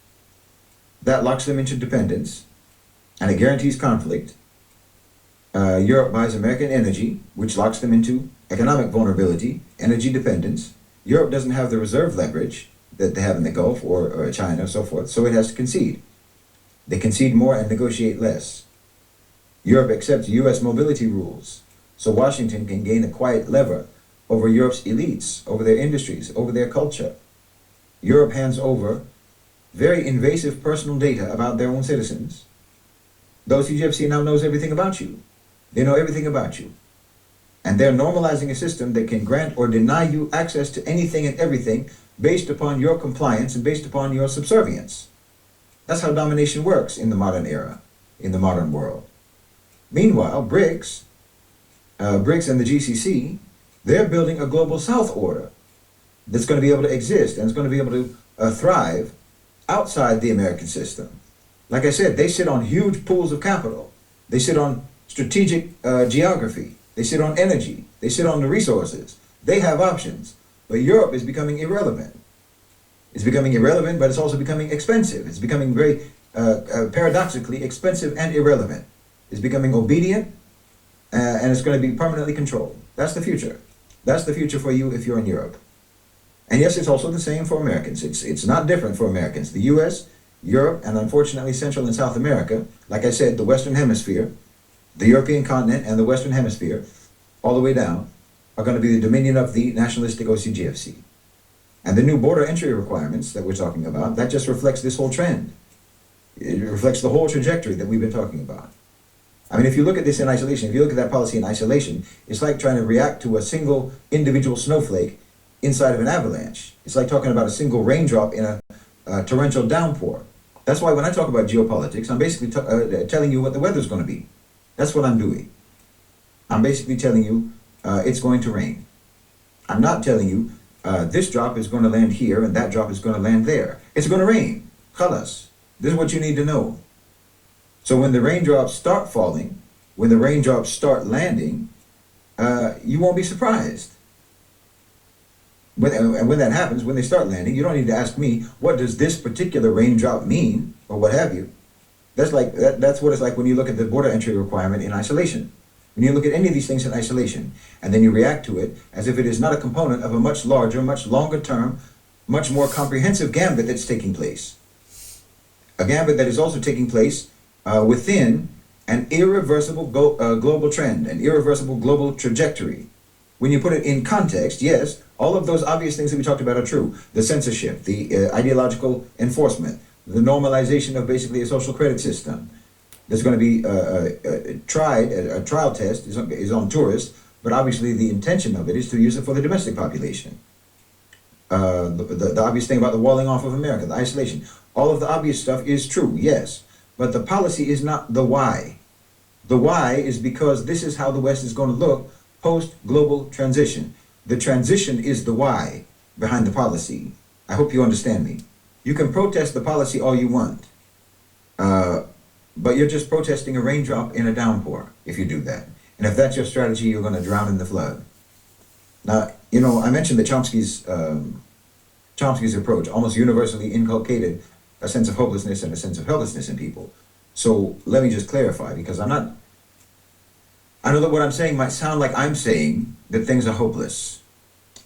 that locks them into dependence, and it guarantees conflict. Europe buys American energy, which locks them into economic vulnerability, energy dependence. Europe doesn't have the reserve leverage that they have in the Gulf or China and so forth, so it has to concede. They concede more and negotiate less. Europe accepts U.S. mobility rules, so Washington can gain a quiet lever over Europe's elites, over their industries, over their culture. Europe hands over very invasive personal data about their own citizens. The OCGFC now knows everything about you. They know everything about you. And they're normalizing a system that can grant or deny you access to anything and everything based upon your compliance and based upon your subservience. That's how domination works in the modern era, in the modern world. Meanwhile, BRICS and the GCC, they're building a global South order. that's going to be able to exist and is going to be able to thrive outside the American system. Like I said, they sit on huge pools of capital. They sit on strategic geography. They sit on energy. They sit on the resources. They have options. But Europe is becoming irrelevant. It's becoming irrelevant, but it's also becoming expensive. It's becoming very paradoxically expensive and irrelevant. It's becoming obedient, and it's going to be permanently controlled. That's the future. That's the future for you if you're in Europe. And yes, it's also the same for Americans. It's not different for Americans. The U.S., Europe, and unfortunately Central and South America, like I said, the Western Hemisphere, the European continent and the Western Hemisphere, all the way down, are going to be the dominion of the nationalistic OCGFC. And the new border entry requirements that we're talking about, that just reflects this whole trend. It reflects the whole trajectory that we've been talking about. I mean, if you look at this in isolation, if you look at that policy in isolation, it's like trying to react to a single individual snowflake inside of an avalanche. It's like talking about a single raindrop in a torrential downpour. That's why when I talk about geopolitics, I'm basically telling you what the weather's going to be. That's what I'm doing. I'm basically telling you it's going to rain. I'm not telling you this drop is going to land here and that drop is going to land there. It's going to rain. Khalas. This is what you need to know. So when the raindrops start falling, when the raindrops start landing, you won't be surprised. And when that happens, when they start landing, you don't need to ask me, what does this particular raindrop mean, or what have you. That's what it's like when you look at the border entry requirement in isolation. When you look at any of these things in isolation, and then you react to it as if it is not a component of a much larger, much longer term, much more comprehensive gambit that's taking place. A gambit that is also taking place within an irreversible global trend, an irreversible global trajectory. When you put it in context, yes, all of those obvious things that we talked about are true. The censorship, the ideological enforcement, the normalization of basically a social credit system. There's going to be a trial test is on tourists, but obviously the intention of it is to use it for the domestic population. The obvious thing about the walling off of America, the isolation, all of the obvious stuff is true, yes, but the policy is not the why. The why is because this is how the West is going to look post-global transition. The transition is the why behind the policy. I hope you understand me. You can protest the policy all you want, but you're just protesting a raindrop in a downpour if you do that. And if that's your strategy, you're going to drown in the flood. Now, you know, I mentioned that Chomsky's approach almost universally inculcated a sense of hopelessness and a sense of helplessness in people. So let me just clarify, because I know that what I'm saying might sound like I'm saying that things are hopeless,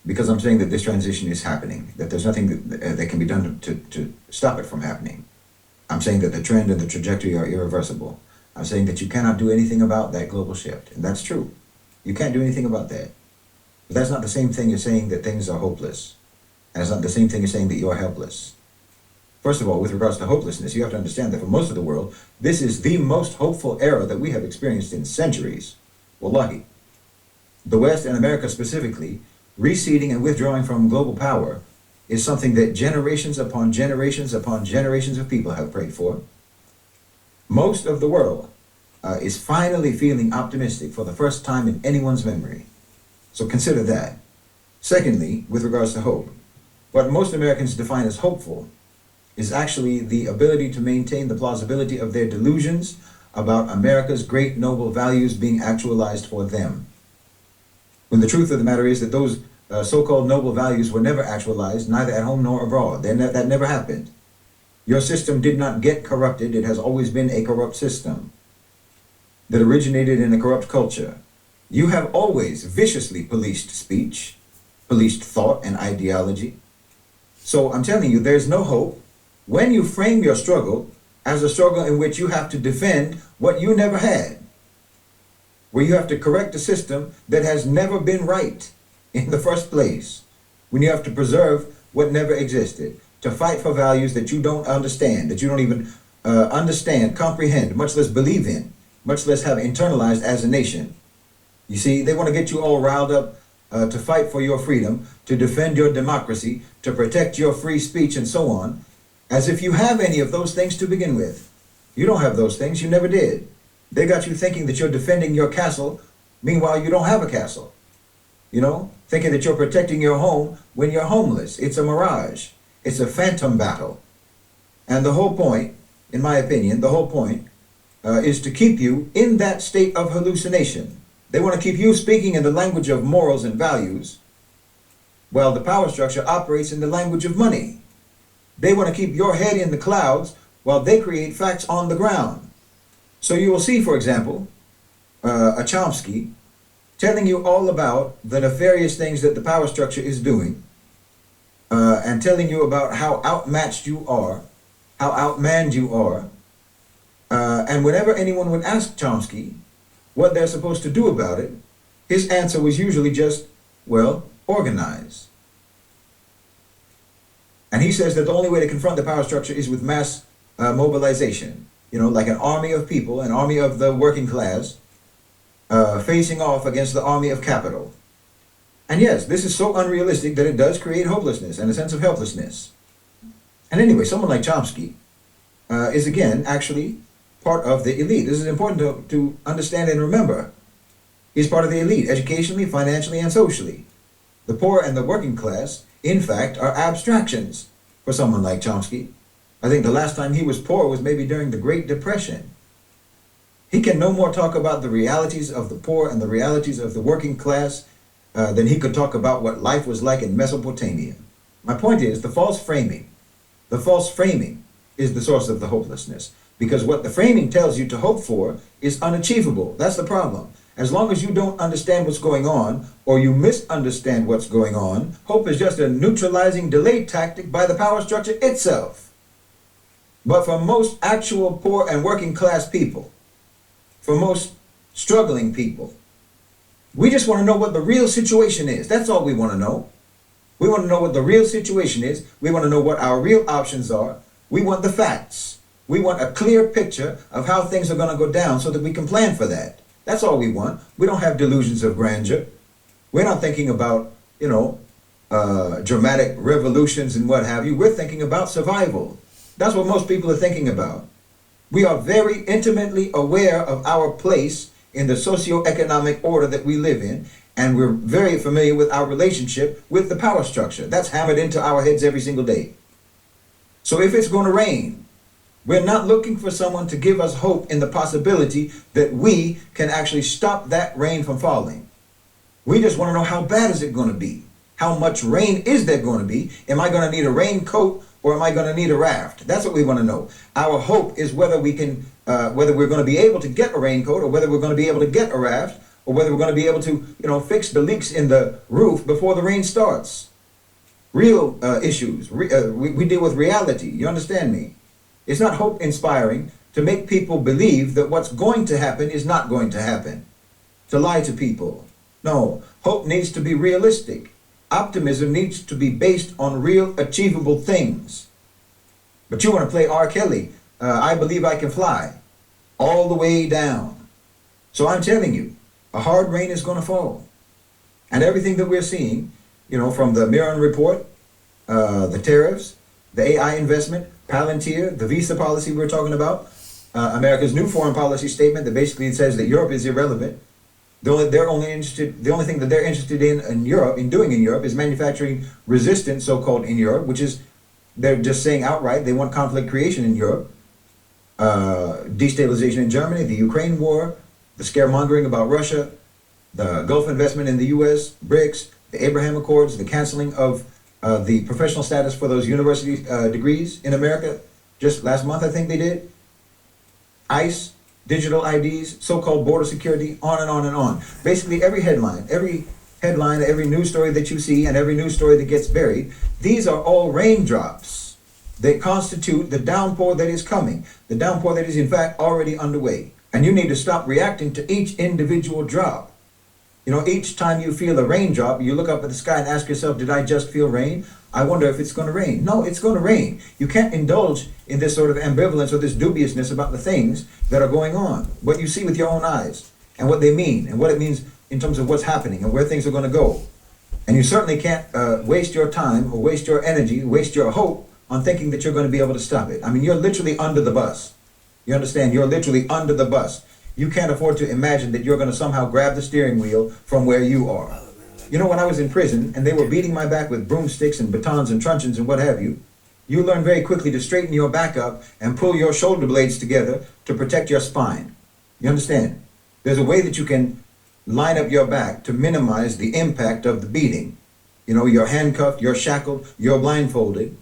because I'm saying that this transition is happening, that there's nothing that can be done to stop it from happening. I'm saying that the trend and the trajectory are irreversible. I'm saying that you cannot do anything about that global shift, and that's true. You can't do anything about that. But that's not the same thing as saying that things are hopeless, and it's not the same thing as saying that you're helpless. First of all, with regards to hopelessness, you have to understand that for most of the world, this is the most hopeful era that we have experienced in centuries. Wallahi. The West, and America specifically, receding and withdrawing from global power is something that generations upon generations upon generations of people have prayed for. Most of the world is finally feeling optimistic for the first time in anyone's memory. So consider that. Secondly, with regards to hope, what most Americans define as hopeful is actually the ability to maintain the plausibility of their delusions about America's great noble values being actualized for them. When the truth of the matter is that those so-called noble values were never actualized, neither at home nor abroad. That never happened. Your system did not get corrupted. It has always been a corrupt system that originated in a corrupt culture. You have always viciously policed speech, policed thought and ideology. So I'm telling you, there's no hope when you frame your struggle as a struggle in which you have to defend what you never had, where you have to correct a system that has never been right in the first place, when you have to preserve what never existed, to fight for values that you don't understand, that you don't even understand, comprehend, much less believe in, much less have internalized as a nation. You see, they want to get you all riled up to fight for your freedom, to defend your democracy, to protect your free speech and so on, as if you have any of those things to begin with. You don't have those things, you never did. They got you thinking that you're defending your castle, meanwhile you don't have a castle. you know, thinking that you're protecting your home when you're homeless. It's a mirage. It's a phantom battle. And the whole point, in my opinion, the whole point is to keep you in that state of hallucination. They want to keep you speaking in the language of morals and values, while the power structure operates in the language of money. They want to keep your head in the clouds while they create facts on the ground. So you will see, for example, a Chomsky telling you all about the nefarious things that the power structure is doing, and telling you about how outmatched you are, how outmanned you are. And whenever anyone would ask Chomsky what they're supposed to do about it, his answer was usually just, well, organize. And he says that the only way to confront the power structure is with mass mobilization. You know, like an army of people, an army of the working class, facing off against the army of capital. And yes, this is so unrealistic that it does create hopelessness and a sense of helplessness. And anyway, someone like Chomsky is again actually part of the elite. This is important to understand and remember. He's part of the elite, educationally, financially, and socially. The poor and the working class, in fact, are abstractions for someone like Chomsky. I think the last time he was poor was maybe during the Great Depression. He can no more talk about the realities of the poor and the realities of the working class than he could talk about what life was like in Mesopotamia. My point is the false framing. The false framing is the source of the hopelessness, because what the framing tells you to hope for is unachievable. That's the problem. As long as you don't understand what's going on, or you misunderstand what's going on, hope is just a neutralizing delay tactic by the power structure itself. But for most actual poor and working class people, for most struggling people, we just want to know what the real situation is. That's all we want to know. We want to know what the real situation is. We want to know what our real options are. We want the facts. We want a clear picture of how things are going to go down so that we can plan for that. That's all we want. We don't have delusions of grandeur. We're not thinking about, dramatic revolutions and what have you. We're thinking about survival. That's what most people are thinking about. We are very intimately aware of our place in the socio-economic order that we live in, and we're very familiar with our relationship with the power structure. That's hammered into our heads every single day. So if it's going to rain, we're not looking for someone to give us hope in the possibility that we can actually stop that rain from falling. We just want to know, how bad is it going to be? How much rain is there going to be? Am I going to need a raincoat, or am I going to need a raft? That's what we want to know. Our hope is whether we can, whether we're going to be able to get a raincoat, or whether we're going to be able to get a raft, or whether we're going to be able to, fix the leaks in the roof before the rain starts. Real issues. We deal with reality. You understand me? It's not hope inspiring to make people believe that what's going to happen is not going to happen. To lie to people. No, hope needs to be realistic. Optimism needs to be based on real achievable things. But you want to play R. Kelly, I Believe I Can Fly, all the way down. So I'm telling you, a hard rain is going to fall. And everything that we're seeing, from the Miron report, the tariffs, the AI investment, Palantir, the visa policy we're talking about, America's new foreign policy statement that basically says that Europe is irrelevant. The only thing that they're interested in Europe, is manufacturing resistance, so-called in Europe, which is, they're just saying outright they want conflict creation in Europe, destabilization in Germany, the Ukraine war, the scaremongering about Russia, the Gulf investment in the U.S., BRICS, the Abraham Accords, the canceling of the professional status for those university degrees in America. Just last month, I think they did. ICE, digital IDs, so-called border security, on and on and on. Basically, every headline, every news story that you see, and every news story that gets buried, these are all raindrops that constitute the downpour that is coming, the downpour that is in fact already underway. And you need to stop reacting to each individual drop. Each time you feel a raindrop, you look up at the sky and ask yourself, did I just feel rain? I wonder if it's going to rain. No, it's going to rain. You can't indulge in this sort of ambivalence or this dubiousness about the things that are going on. What you see with your own eyes, and what they mean, and what it means in terms of what's happening and where things are going to go. And you certainly can't waste your time, or waste your energy, waste your hope on thinking that you're going to be able to stop it. I mean, you're literally under the bus. You understand? You're literally under the bus. You can't afford to imagine that you're going to somehow grab the steering wheel from where you are. You know, when I was in prison and they were beating my back with broomsticks and batons and truncheons and what have you, you learn very quickly to straighten your back up and pull your shoulder blades together to protect your spine. You understand? There's a way that you can line up your back to minimize the impact of the beating. You know, you're handcuffed, you're shackled, you're blindfolded.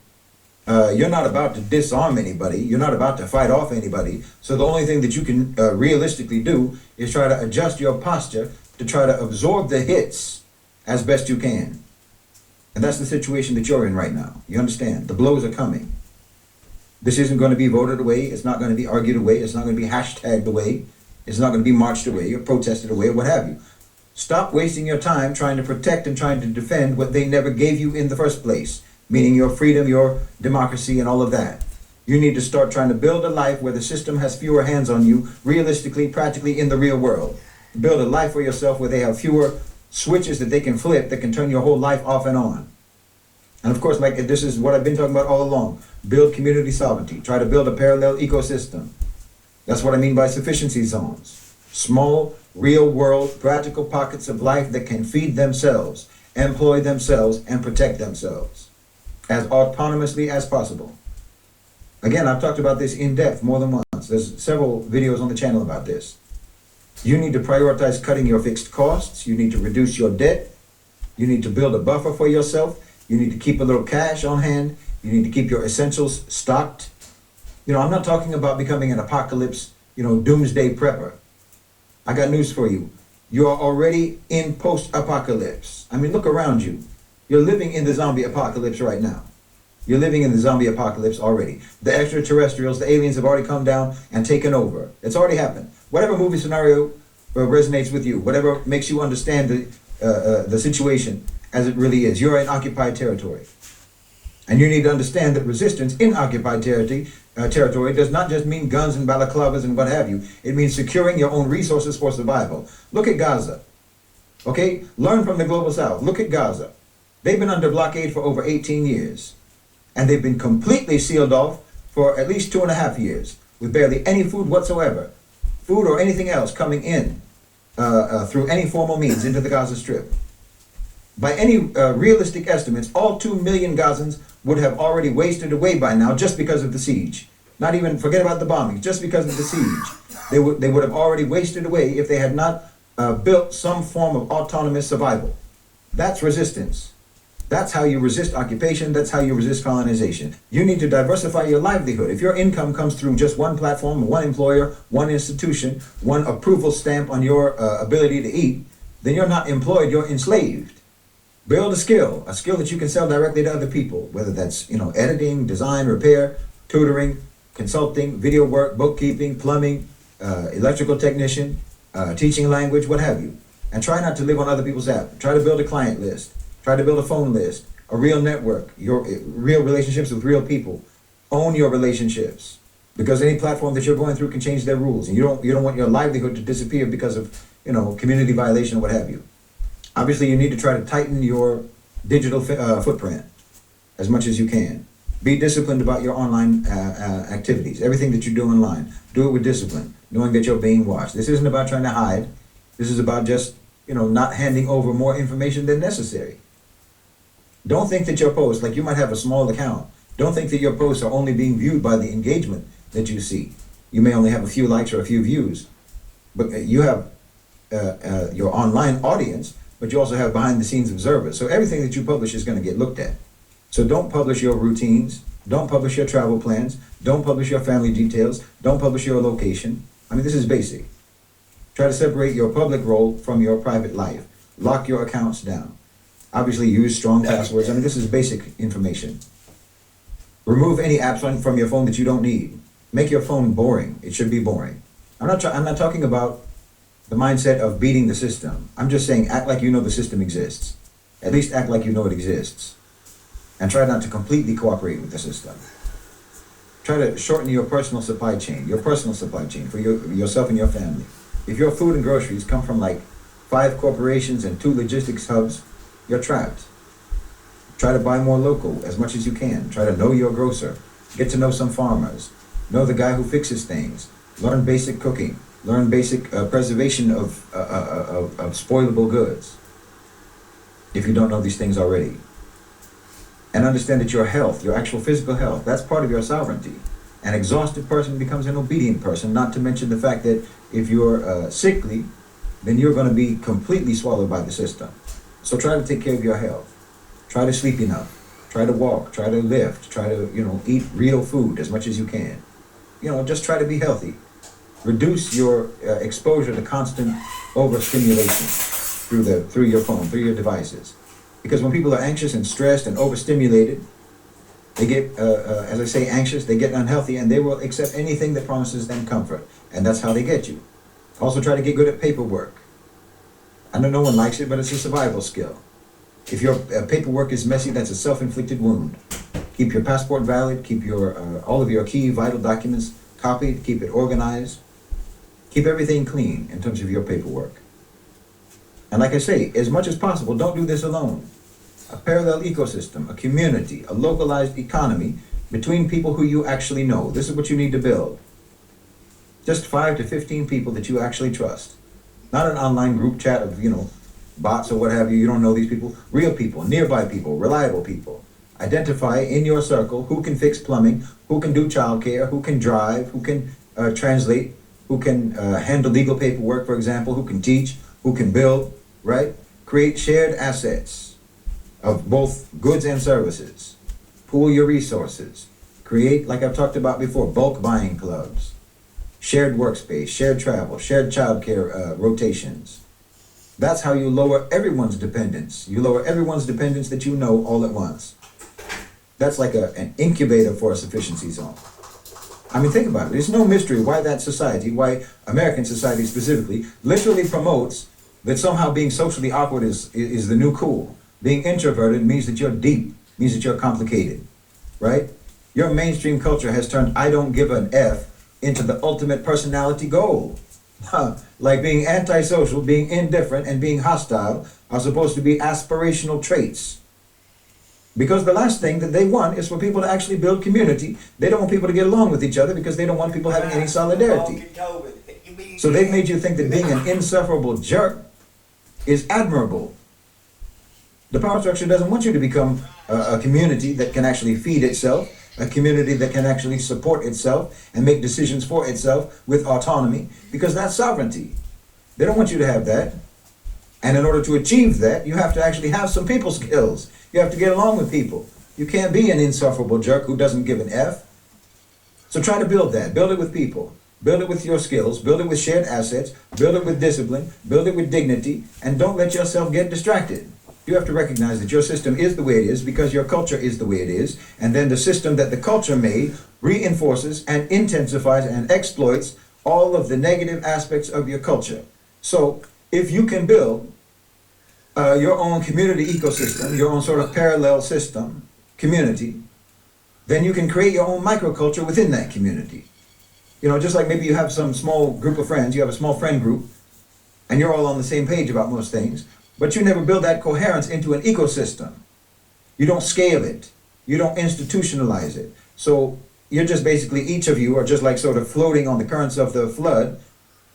You're not about to disarm anybody. You're not about to fight off anybody. So the only thing that you can realistically do is try to adjust your posture to try to absorb the hits as best you can. And that's the situation that you're in right now. You understand? The blows are coming. This isn't going to be voted away. It's not going to be argued away. It's not going to be hashtagged away. It's not going to be marched away or protested away or what have you. Stop wasting your time trying to protect and trying to defend what they never gave you in the first place, meaning your freedom, your democracy, and all of that. You need to start trying to build a life where the system has fewer hands on you, realistically, practically in the real world. Build a life for yourself where they have fewer switches that they can flip that can turn your whole life off and on. And of course, like this is what I've been talking about all along. Build community sovereignty. Try to build a parallel ecosystem. That's what I mean by sufficiency zones. Small, real world, practical pockets of life that can feed themselves, employ themselves, and protect themselves as autonomously as possible. Again, I've talked about this in depth more than once. There's several videos on the channel about this. You need to prioritize cutting your fixed costs. You need to reduce your debt. You need to build a buffer for yourself. You need to keep a little cash on hand. You need to keep your essentials stocked. You know, I'm not talking about becoming an apocalypse, doomsday prepper. I got news for you. You are already in post-apocalypse. I mean, look around you. You're living in the zombie apocalypse right now. You're living in the zombie apocalypse already. The extraterrestrials, the aliens have already come down and taken over. It's already happened. Whatever movie scenario resonates with you, whatever makes you understand the situation as it really is, you're in occupied territory. And you need to understand that resistance in occupied territory does not just mean guns and balaclavas and what have you. It means securing your own resources for survival. Look at Gaza. Okay? Learn from the global south. Look at Gaza. They've been under blockade for over 18 years. And they've been completely sealed off for at least 2.5 years with barely any food whatsoever. Food or anything else coming in through any formal means into the Gaza Strip. By any realistic estimates, all 2 million Gazans would have already wasted away by now just because of the siege. Not even, forget about the bombings, just because of the siege. They would have already wasted away if they had not built some form of autonomous survival. That's resistance. That's how you resist occupation. That's how you resist colonization. You need to diversify your livelihood. If your income comes through just one platform, one employer, one institution, one approval stamp on your ability to eat, then you're not employed, you're enslaved. Build a skill that you can sell directly to other people, whether that's, editing, design, repair, tutoring, consulting, video work, bookkeeping, plumbing, electrical technician, teaching language, what have you. And try not to live on other people's app. Try to build a client list. Try to build a phone list, a real network, your real relationships with real people. Own your relationships, because any platform that you're going through can change their rules, and you don't want your livelihood to disappear because of community violation or what have you. Obviously, you need to try to tighten your digital footprint as much as you can. Be disciplined about your online activities. Everything that you do online, do it with discipline, knowing that you're being watched. This isn't about trying to hide. This is about just not handing over more information than necessary. Don't think that your posts, like you might have a small account, don't think that your posts are only being viewed by the engagement that you see. You may only have a few likes or a few views, but you have your online audience, but you also have behind the scenes observers. So everything that you publish is going to get looked at. So don't publish your routines, don't publish your travel plans, don't publish your family details, don't publish your location. I mean, this is basic. Try to separate your public role from your private life. Lock your accounts down. Obviously, use strong passwords. I mean, this is basic information. Remove any apps from your phone that you don't need. Make your phone boring. It should be boring. I'm not talking about the mindset of beating the system. I'm just saying act like you know the system exists. At least act like you know it exists. And try not to completely cooperate with the system. Try to shorten your personal supply chain for yourself and your family. If your food and groceries come from like 5 corporations and 2 logistics hubs, you're trapped. Try to buy more local as much as you can. Try to know your grocer. Get to know some farmers. Know the guy who fixes things. Learn basic cooking. Learn basic preservation of spoilable goods. if you don't know these things already. And understand that your health, your actual physical health, that's part of your sovereignty. An exhausted person becomes an obedient person, not to mention the fact that if you're sickly, then you're going to be completely swallowed by the system. So try to take care of your health. Try to sleep enough. Try to walk. Try to lift. Try to, eat real food as much as you can. Just try to be healthy. Reduce your exposure to constant overstimulation through your phone, through your devices. Because when people are anxious and stressed and overstimulated, they get, as I say, anxious, they get unhealthy, and they will accept anything that promises them comfort. And that's how they get you. Also try to get good at paperwork. I know no one likes it, but it's a survival skill. If your paperwork is messy, that's a self-inflicted wound. Keep your passport valid, keep all of your key vital documents copied, keep it organized. Keep everything clean in terms of your paperwork. And like I say, as much as possible, don't do this alone. A parallel ecosystem, a community, a localized economy between people who you actually know. This is what you need to build. Just 5 to 15 people that you actually trust. Not an online group chat of, bots or what have you. You don't know these people. Real people, nearby people, reliable people. Identify in your circle who can fix plumbing, who can do childcare, who can drive, who can translate, who can handle legal paperwork, for example, who can teach, who can build, right? Create shared assets of both goods and services. Pool your resources. Create, like I've talked about before, bulk buying clubs. Shared workspace, shared travel, shared childcare rotations. That's how you lower everyone's dependence. You lower everyone's dependence that you know all at once. That's like an incubator for a sufficiency zone. I mean, think about it. There's no mystery why that society, why American society specifically, literally promotes that somehow being socially awkward is the new cool. Being introverted means that you're deep, means that you're complicated, right? Your mainstream culture has turned I don't give an F into the ultimate personality goal. Like being antisocial, being indifferent, and being hostile are supposed to be aspirational traits. Because the last thing that they want is for people to actually build community. They don't want people to get along with each other because they don't want people having any solidarity. So they've made you think that being an insufferable jerk is admirable. The power structure doesn't want you to become a community that can actually feed itself, a community that can actually support itself and make decisions for itself with autonomy, because that's sovereignty. They don't want you to have that. And in order to achieve that, you have to actually have some people skills. You have to get along with people. You can't be an insufferable jerk who doesn't give an F. So try to build that. Build it with people. Build it with your skills. Build it with shared assets. Build it with discipline. Build it with dignity. And don't let yourself get distracted. You have to recognize that your system is the way it is because your culture is the way it is. And then the system that the culture made reinforces and intensifies and exploits all of the negative aspects of your culture. So if you can build your own community ecosystem, your own sort of parallel system, community, then you can create your own microculture within that community. Just like maybe you have some small group of friends, you have a small friend group, and you're all on the same page about most things, but you never build that coherence into an ecosystem. You don't scale it. You don't institutionalize it. So you're just basically, each of you are just like sort of floating on the currents of the flood,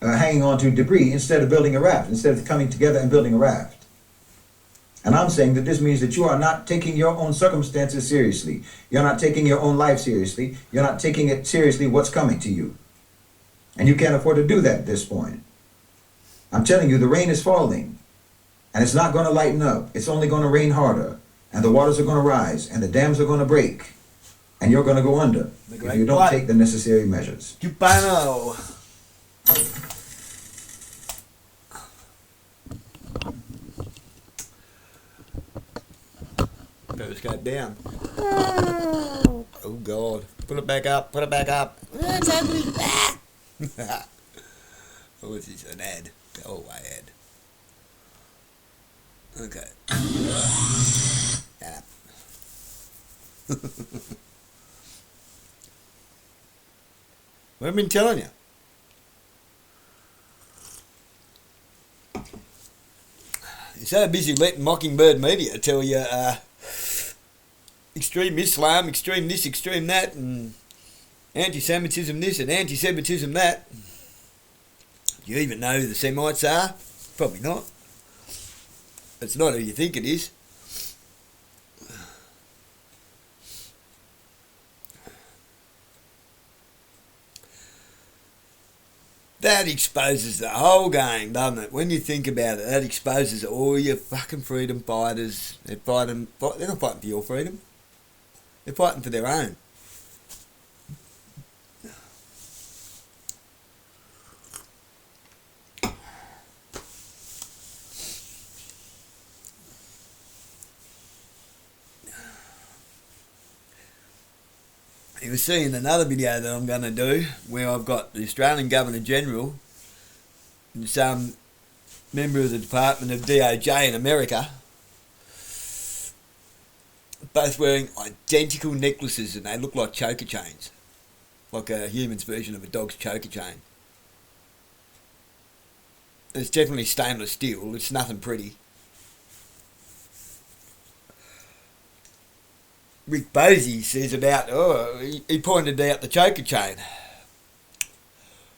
hanging on to debris instead of building a raft, instead of coming together and building a raft. And I'm saying that this means that you are not taking your own circumstances seriously. You're not taking your own life seriously. You're not taking it seriously what's coming to you. And you can't afford to do that at this point. I'm telling you, the rain is falling. And it's not going to lighten up. It's only going to rain harder. And the waters are going to rise. And the dams are going to break. And you're going to go under if you don't take the necessary measures. Cubano. Periscope down. Oh God. Put it back up. Put it back up. It's ugly. Oh, this is an ad. Go away, ad. Okay. Yeah. What have I been telling you? You're so busy letting Mockingbird Media tell you extreme Islam, extreme this, extreme that, and anti-Semitism this and anti-Semitism that. Do you even know who the Semites are? Probably not. It's not who you think it is. That exposes the whole game, doesn't it? When you think about it, that exposes all your fucking freedom fighters. They're not fighting for your freedom. They're fighting for their own. You were seeing another video that I'm going to do where I've got the Australian Governor General and some member of the Department of DOJ in America both wearing identical necklaces, and they look like choker chains, like a human's version of a dog's choker chain. It's definitely stainless steel, it's nothing pretty. Rick Bosey says about, he pointed out the choker chain.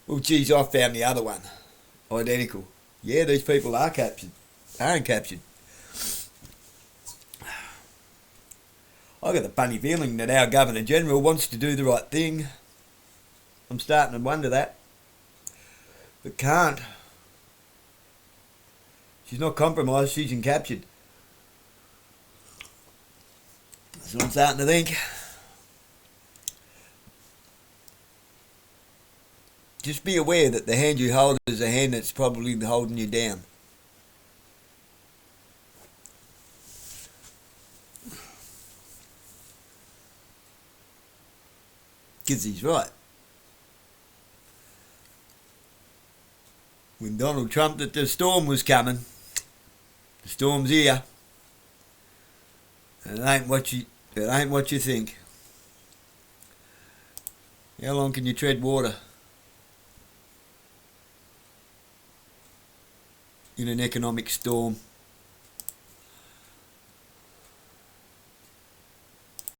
Well, geez, I found the other one. Identical. Yeah, these people are captured. Aren't captured. I got the funny feeling that our Governor General wants to do the right thing. I'm starting to wonder that. But can't. She's not compromised, she's captured. That's what I'm starting to think. Just be aware that the hand you hold is a hand that's probably holding you down. Because he's right. When Donald Trump that the storm was coming, the storm's here. And it ain't what you think. How long can you tread water in an economic storm?